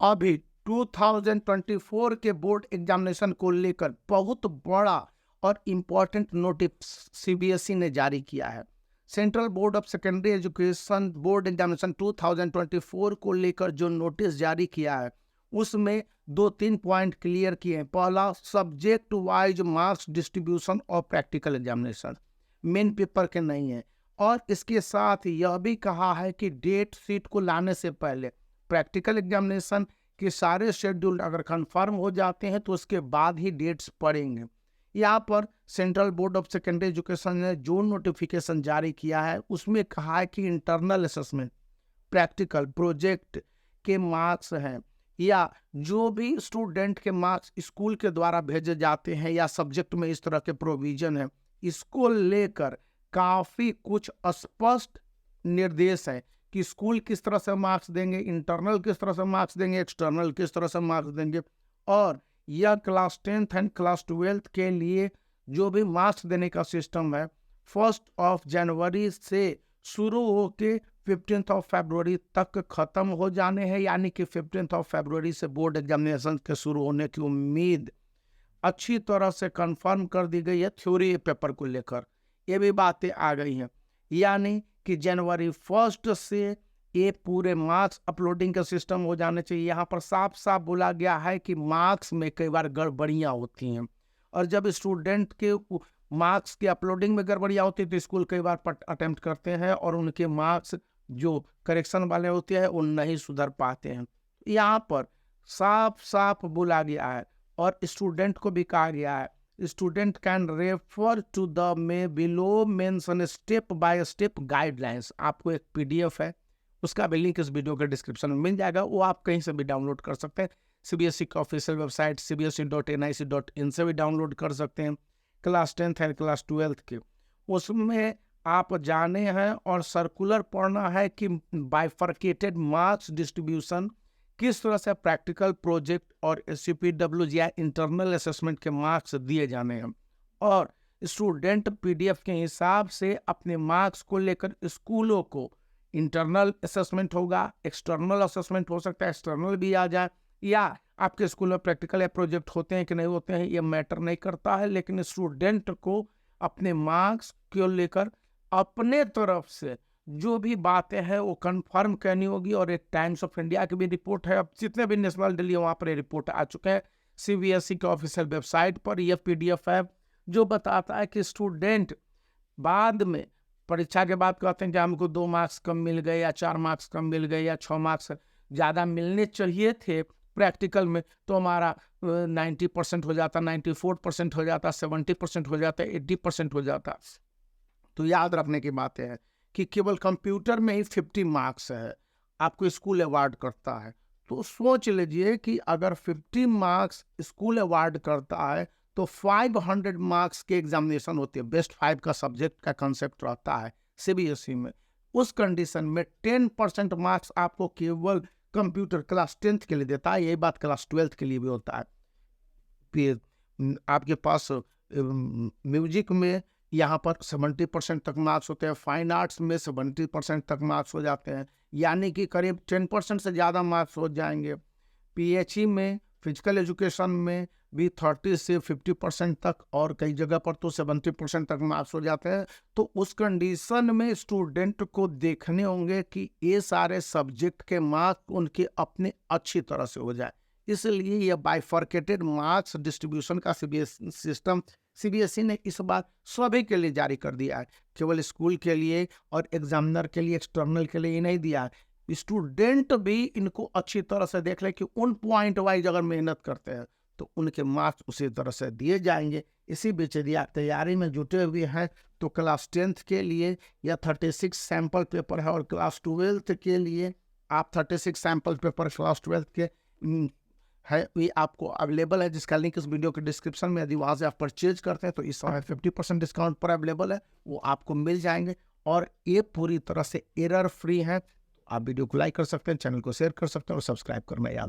अभी 2024 के board examination को लेकर बहुत बड़ा और इम्पोर्टेंट नोटिस सीबीएसई ने जारी किया है। Central board of secondary education board examination 2024 को लेकर जो नोटिस जारी किया है उसमें 2-3 पॉइंट क्लियर किए हैं। पहला, सब्जेक्ट वाइज मार्क्स डिस्ट्रीब्यूशन और प्रैक्टिकल एग्जामिनेशन मेन पेपर के नहीं है। और इसके साथ यह भी कहा है कि डेट शीट को लाने से पहले प्रैक्टिकल एग्जामिनेशन के सारे शेड्यूल अगर कंफर्म हो जाते हैं तो उसके बाद ही डेट्स पड़ेंगे। यहाँ पर central board of secondary education ने जो नोटिफिकेशन जारी किया है उसमें कहा है कि इंटरनल असेसमेंट, प्रैक्टिकल, प्रोजेक्ट के मार्क्स हैं या जो भी स्टूडेंट के मार्क्स स्कूल के द्वारा भेजे जाते हैं या सब्जेक्ट में इस तरह के प्रोविजन है, इसको लेकर काफ़ी कुछ स्पष्ट निर्देश है कि स्कूल किस तरह से मार्क्स देंगे, इंटरनल किस तरह से मार्क्स देंगे, एक्सटर्नल किस तरह से मार्क्स देंगे। और यह class 10th and class 12th के लिए जो भी मार्क्स देने का सिस्टम है 1 जनवरी से शुरू होके 15 फरवरी तक ख़त्म हो जाने हैं। यानी कि 15 फरवरी से बोर्ड एग्जामिनेशन के शुरू होने की उम्मीद अच्छी तरह से कंफर्म कर दी गई है। थ्योरी पेपर को लेकर ये भी बातें आ गई हैं, यानी कि जनवरी 1 से ये पूरे मार्क्स अपलोडिंग का सिस्टम हो जाने चाहिए। यहाँ पर साफ साफ बोला गया है कि मार्क्स में कई बार गड़बड़ियाँ होती हैं और जब स्टूडेंट के मार्क्स की अपलोडिंग में गड़बड़ियाँ होती है तो स्कूल कई बार अटेम्प्ट करते हैं और उनके मार्क्स जो करेक्शन वाले होते हैं वो नहीं सुधर पाते हैं। यहाँ पर साफ साफ बोला गया है और स्टूडेंट को भी कहा गया है, student can refer to the below mention step by step guidelines. आपको एक पीडीएफ है, उसका भी लिंक इस वीडियो के डिस्क्रिप्शन में मिल जाएगा, वो आप कहीं से भी डाउनलोड कर सकते हैं। सीबीएसई की ऑफिशियल वेबसाइट cbse.nic.in से भी डाउनलोड कर सकते हैं। Class 10th and class 12th के उसमें आप जाने हैं और सर्कुलर पढ़ना है कि बाइफर्केटेड मार्क्स डिस्ट्रीब्यूशन किस तरह से प्रैक्टिकल, प्रोजेक्ट और SCPW या इंटरनल असेसमेंट के मार्क्स दिए जाने हैं और स्टूडेंट पीडीएफ के हिसाब से अपने मार्क्स को लेकर स्कूलों को इंटरनल असेसमेंट होगा, एक्सटर्नल असेसमेंट हो सकता है, एक्सटर्नल भी आ जाए, या आपके स्कूल में प्रैक्टिकल या प्रोजेक्ट होते हैं कि नहीं होते हैं ये मैटर नहीं करता है। लेकिन स्टूडेंट को अपने मार्क्स को लेकर अपने तरफ से जो भी बातें हैं वो कंफर्म करनी होगी। और एक टाइम्स ऑफ इंडिया की भी रिपोर्ट है, अब जितने भी नेशनल दिल्ली वहाँ पर ये रिपोर्ट आ चुके हैं सीबीएसई के ऑफिशियल वेबसाइट पर। यह पीडीएफ है जो बताता है कि स्टूडेंट बाद में परीक्षा के बाद कहते हैं कि हमको 2 मार्क्स कम मिल गए या 4 मार्क्स कम मिल गए या 6 मार्क्स ज़्यादा मिलने चाहिए थे प्रैक्टिकल में, तो हमारा 90% हो जाता, 94% हो जाता, 70% हो जाता, 80% हो जाता। तो याद रखने की बात है कि केवल कंप्यूटर में ही 50 मार्क्स है आपको स्कूल अवार्ड करता है। तो सोच लीजिए कि अगर 50 मार्क्स स्कूल अवार्ड करता है तो 500 मार्क्स के एग्जामिनेशन होते हैं। बेस्ट 5 का सब्जेक्ट का कंसेप्ट रहता है सीबीएसई में। उस कंडीशन में 10% मार्क्स आपको केवल कंप्यूटर क्लास 10th के लिए देता है, यही बात क्लास 12th के लिए भी होता है। फिर आपके पास म्यूजिक में यहाँ पर 70% तक मार्क्स होते हैं, फाइन आर्ट्स में 70% तक मार्क्स हो जाते हैं, यानी कि करीब 10% से ज़्यादा मार्क्स हो जाएंगे। पीएचई में, फिजिकल एजुकेशन में भी 30 से 50% तक और कई जगह पर तो 70% तक मार्क्स हो जाते हैं। तो उस कंडीशन में स्टूडेंट को देखने होंगे कि ये सारे सब्जेक्ट के मार्क्स उनके अपने अच्छी तरह से हो जाए। इसलिए यह बाइफर्केटेड मार्क्स डिस्ट्रीब्यूशन का सीबीएसई ने इस बार सभी के लिए जारी कर दिया है, केवल स्कूल के लिए और एग्जामिनर के लिए, एक्सटर्नल के लिए नहीं दिया है। स्टूडेंट भी इनको अच्छी तरह से देख ले कि उन पॉइंट वाइज अगर मेहनत करते हैं तो उनके मार्क्स उसी तरह से दिए जाएंगे। इसी बीच यदि आप तैयारी में जुटे हुए हैं तो क्लास 10th के लिए या 36 सैम्पल पेपर है और क्लास 12th के लिए आप 36 सैम्पल पेपर क्लास 12th के है ये आपको अवेलेबल है, जिसका लिंक इस वीडियो के डिस्क्रिप्शन में। यदि वहाँ से आप परचेज करते हैं तो इस समय 50% डिस्काउंट पर अवेलेबल है, वो आपको मिल जाएंगे और ये पूरी तरह से एरर फ्री है। आप वीडियो को लाइक कर सकते हैं, चैनल को शेयर कर सकते हैं और सब्सक्राइब करना याद